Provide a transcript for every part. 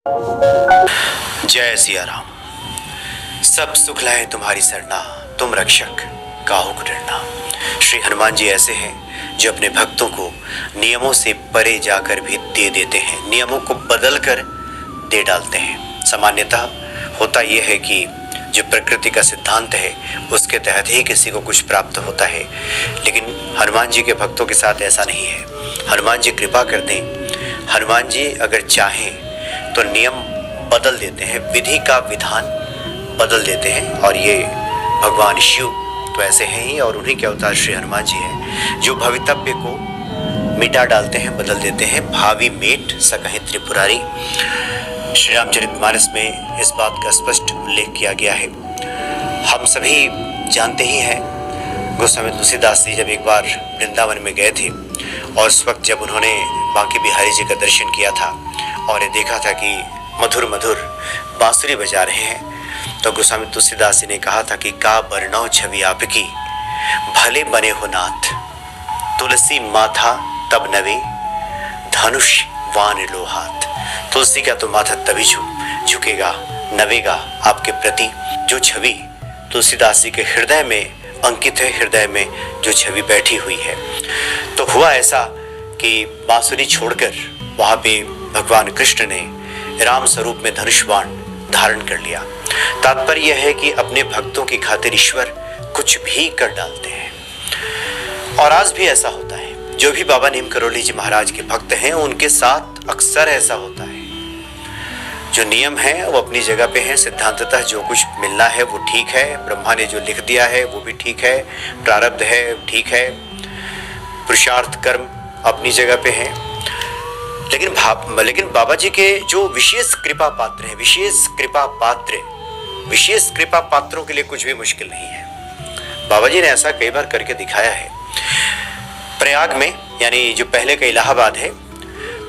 जय सिया राम। सब सुख लाए तुम्हारी सरना, तुम रक्षक काहू को डरना। श्री हनुमान जी ऐसे हैं जो अपने भक्तों को नियमों से परे जाकर भी दे देते हैं, नियमों को बदल कर दे डालते हैं। सामान्यतः होता यह है कि जो प्रकृति का सिद्धांत है उसके तहत ही किसी को कुछ प्राप्त होता है, लेकिन हनुमान जी के भक्तों के साथ ऐसा नहीं है। हनुमान जी कृपा कर दें, हनुमान जी अगर चाहें तो नियम बदल देते हैं, विधि का विधान बदल देते हैं। और ये भगवान शिव तो ऐसे हैं ही, और उन्हीं के अवतार श्री हनुमान जी हैं जो भवितव्य को मिटा डालते हैं, बदल देते हैं। भावी मेट सकहि त्रिपुरारी, श्री रामचरितमानस में इस बात का स्पष्ट उल्लेख किया गया है। हम सभी जानते ही हैं, गोस्वामी तुलसीदास जी जब एक बार वृंदावन में गए थे और उस वक्त जब उन्होंने बांके बिहारी जी का दर्शन किया था और ये देखा था कि मधुर मधुर बांसुरी बजा रहे हैं, तो गोस्वामी तुलसीदास जी ने कहा था कि का बरनौ छवि आपकी, भले बने हो नाथ, तुलसी माथा तब नवे, धनुष वान लो हाथ। तुलसी का तो माथा तभी झुकेगा, नवेगा आपके प्रति जो छवि तुलसीदास जी के हृदय में अंकित है, हृदय में जो छवि बैठी हुई है। तो हुआ ऐसा कि बांसुरी छोड़कर वहाँ पे भगवान कृष्ण ने राम स्वरूप में धनुष बाण धारण कर लिया। तात्पर्य यह है कि अपने भक्तों की खातिर ईश्वर कुछ भी कर डालते हैं, और आज भी ऐसा होता है। जो भी बाबा नीम करोली जी महाराज के भक्त हैं उनके साथ अक्सर ऐसा होता है। जो नियम है वो अपनी जगह पे है, सिद्धांततः जो कुछ मिलना है वो ठीक है, ब्रह्मा ने जो लिख दिया है वो भी ठीक है, प्रारब्ध है ठीक है, पुरुषार्थ कर्म अपनी जगह पे है। लेकिन बाबा जी के जो विशेष कृपा पात्र हैं, विशेष कृपा पात्रों के लिए कुछ भी मुश्किल नहीं है। बाबा जी ने ऐसा कई बार करके दिखाया है। प्रयाग में, यानी जो पहले का इलाहाबाद है,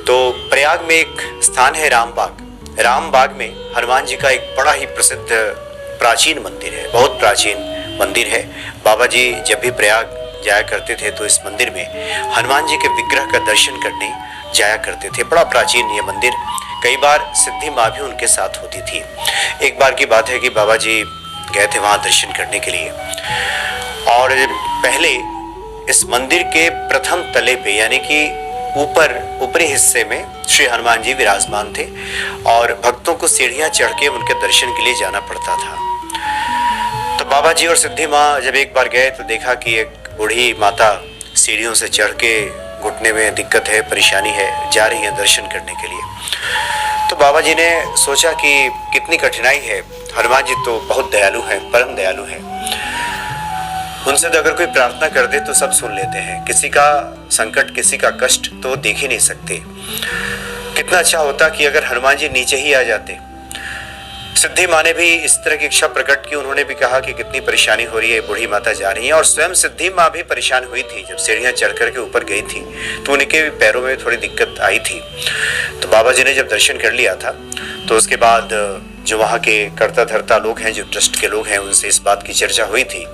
तो प्रयाग में एक स्थान है रामबाग। रामबाग में हनुमान जी का एक बड़ा ही प्रसिद्ध प्राचीन मंदिर है, बहुत प्राचीन मंदिर है। बाबा जी जब भी प्रयाग जाया करते थे तो इस मंदिर में हनुमान जी के विग्रह का दर्शन करने जाया करते थे। बड़ा प्राचीन ये मंदिर, कई बार सिद्धि माँ भी उनके साथ होती थी। एक बार की बात है कि बाबा जी गए थे वहाँ दर्शन करने के लिए, और पहले इस मंदिर के प्रथम तले पे, यानी कि ऊपरी हिस्से में श्री हनुमान जी विराजमान थे, और भक्तों को सीढ़ियाँ चढ़ के उनके दर्शन के लिए जाना पड़ता था। तो बाबा जी और सिद्धि माँ जब एक बार गए तो देखा कि एक बूढ़ी माता सीढ़ियों से चढ़ के, घुटने में दिक्कत है, परेशानी है, जा रही है दर्शन करने के लिए। तो बाबा जी ने सोचा कि कितनी कठिनाई है, हनुमान जी तो बहुत दयालु हैं, परम दयालु हैं, उनसे तो अगर कोई प्रार्थना कर दे तो सब सुन लेते हैं, किसी का संकट, किसी का कष्ट तो देख ही नहीं सकते। कितना अच्छा होता कि अगर हनुमान जी नीचे ही आ जाते। सिद्धि माँ ने भी इस तरह की इच्छा प्रकट की, उन्होंने भी कहा कि कितनी परेशानी हो रही है, बूढ़ी माता जा रही है, और स्वयं सिद्धि माँ भी परेशान हुई थी। जब सीढ़ियाँ चढ़ करके ऊपर गई थी तो उनके पैरों में थोड़ी दिक्कत आई थी। तो बाबा जी ने जब दर्शन कर लिया था तो उसके बाद जो वहाँ के कर्ता धर्ता लोग हैं, जो ट्रस्ट के लोग हैं, उनसे इस बात की चर्चा हुई थी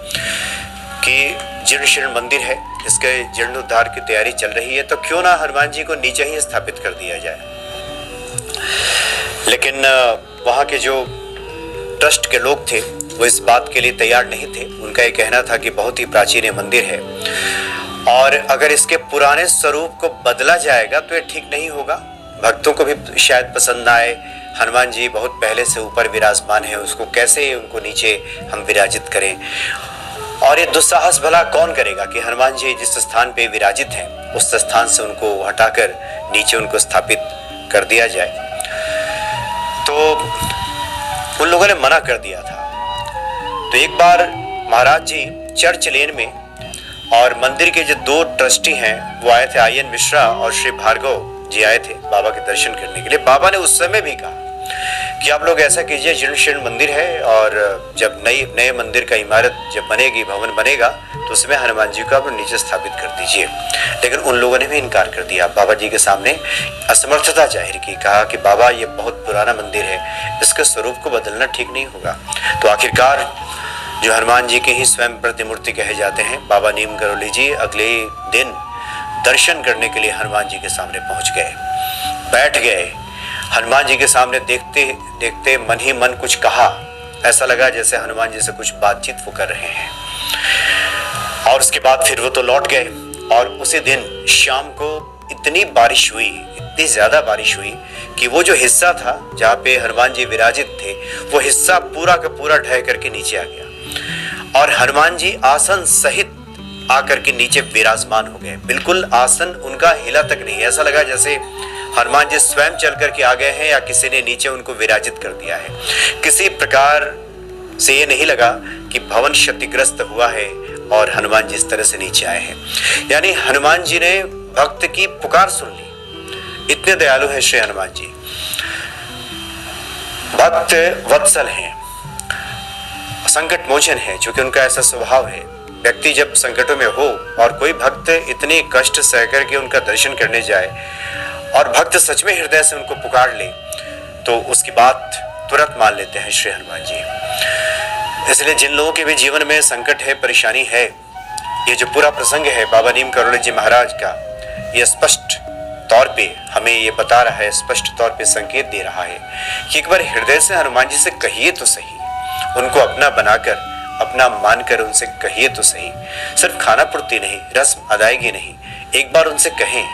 कि जीर्ण शीर्ण मंदिर है, इसके जीर्णोद्धार की तैयारी चल रही है, तो क्यों ना हनुमान जी को नीचे ही स्थापित कर दिया जाए। लेकिन वहाँ के जो ट्रस्ट के लोग थे वो इस बात के लिए तैयार नहीं थे। उनका ये कहना था कि बहुत ही प्राचीन ये मंदिर है, और अगर इसके पुराने स्वरूप को बदला जाएगा तो ये ठीक नहीं होगा, भक्तों को भी शायद पसंद ना आए। हनुमान जी बहुत पहले से ऊपर विराजमान है, उसको कैसे उनको नीचे हम विराजित करें, और ये दुस्साहस भला कौन करेगा कि हनुमान जी जिस स्थान पे विराजित हैं उस स्थान से उनको हटाकर नीचे उनको स्थापित कर दिया जाए। तो उन लोगों ने मना कर दिया था। तो एक बार महाराज जी चर्च लेन में, और मंदिर के जो दो ट्रस्टी हैं वो आए थे, आयन मिश्रा और श्री भार्गव जी आए थे बाबा के दर्शन करने के लिए। बाबा ने उस समय भी कहा कि आप लोग ऐसा कीजिए, जीर्ण शीर्ण मंदिर है, और जब नए मंदिर का इमारत जब बनेगी, भवन बनेगा, तो उसमें हनुमान जी को आप नीचे स्थापित कर दीजिए। लेकिन उन लोगों ने भी इनकार कर दिया, बाबा जी के सामने असमर्थता जाहिर की, कहा कि बाबा ये बहुत पुराना मंदिर है, इसके स्वरूप को बदलना ठीक नहीं होगा। तो आखिरकार जो हनुमान जी के ही स्वयं प्रतिमूर्ति कहे जाते हैं, बाबा नीम करोली जी अगले दिन दर्शन करने के लिए हनुमान जी के सामने पहुंच गए, बैठ गए, हनुमान जी के सामने देखते देखते मन ही मन कुछ कहा। ऐसा लगा जैसे हनुमान जी से कुछ बातचीत वो कर रहे हैं। और उसके बाद फिर वो तो लौट गए और उसी दिन शाम को इतनी बारिश हुई, इतनी ज्यादा बारिश हुई कि वो जो हिस्सा था जहाँ पे हनुमान जी विराजित थे, वो हिस्सा पूरा का पूरा ढह करके नीचे आ गया और हनुमान जी आसन सहित आकर के नीचे विराजमान हो गए। बिल्कुल आसन उनका हिला तक नहीं। ऐसा लगा जैसे हनुमान जी स्वयं चल करके आ गए हैं या किसी ने नीचे उनको विराजित कर दिया है। किसी प्रकार से ये नहीं लगा कि भवन क्षतिग्रस्त हुआ है और हनुमान जी इस तरह से नीचे आए हैं। यानी हनुमान जी ने भक्त की पुकार सुन ली। इतने दयालु है श्री हनुमान जी। भक्त वत्सल हैं, संकट मोचन है, क्योंकि उनका ऐसा स्वभाव है। व्यक्ति जब संकटों में हो और कोई भक्त इतने कष्ट सहकर के उनका दर्शन करने जाए और भक्त सच में हृदय से उनको पुकार ले तो उसकी बात तुरंत मान लेते हैं श्री हनुमान जी। इसलिए जिन लोगों के भी जीवन में संकट है, परेशानी है, ये जो पूरा प्रसंग है बाबा नीम करोली जी महाराज का, ये स्पष्ट तौर पे हमें ये बता रहा है, स्पष्ट तौर पे संकेत दे रहा है कि एक बार हृदय से हनुमान जी से कहिए तो सही, उनको अपना बनाकर, अपना मानकर उनसे कहिए तो सही। सिर्फ खाना पूर्ति नहीं, रस्म अदायगी नहीं, एक बार उनसे कहें,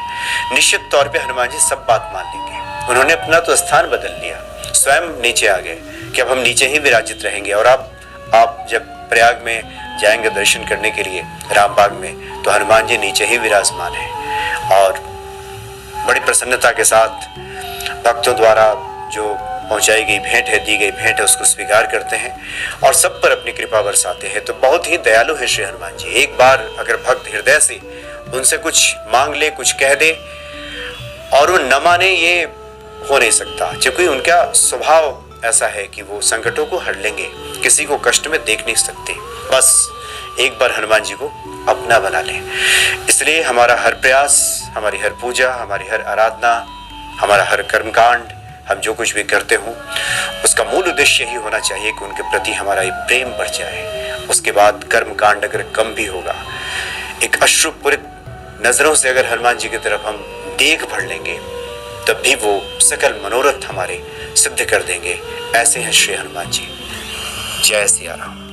निश्चित तौर पे हनुमान जी सब बात मान लेंगे। उन्होंने अपना तो स्थान बदल लिया, स्वयं नीचे आ गए कि अब हम नीचे ही विराजित रहेंगे। और आप जब प्रयाग में जाएंगे दर्शन करने के लिए रामबाग में, तो हनुमान जी नीचे ही विराजमान है और बड़ी प्रसन्नता के साथ भक्तों द्वारा जो पहुंचाई गई भेंट है, दी गई भेंट है, उसको स्वीकार करते हैं और सब पर अपनी कृपा बरसाते हैं। तो बहुत ही दयालु है श्री हनुमान जी। एक बार अगर भक्त हृदय से उनसे कुछ मांग ले, कुछ कह दे और वो न माने, ये हो नहीं सकता, क्योंकि उनका स्वभाव ऐसा है कि वो संकटों को हर लेंगे, किसी को कष्ट में देख नहीं सकते। बस एक बार हनुमान जी को अपना बना लें। इसलिए हमारा हर प्रयास, हमारी हर पूजा, हमारी हर आराधना, हमारा हर कर्मकांड, हम जो कुछ भी करते हों, उसका मूल उद्देश्य यही होना चाहिए कि उनके प्रति हमारा ये प्रेम बढ़ जाए। उसके बाद कर्म कांड अगर कम भी होगा, एक अश्रुपूरित नजरों से अगर हनुमान जी की तरफ हम देख भर लेंगे, तब भी वो सकल मनोरथ हमारे सिद्ध कर देंगे। ऐसे हैं श्री हनुमान जी। जय सिया राम।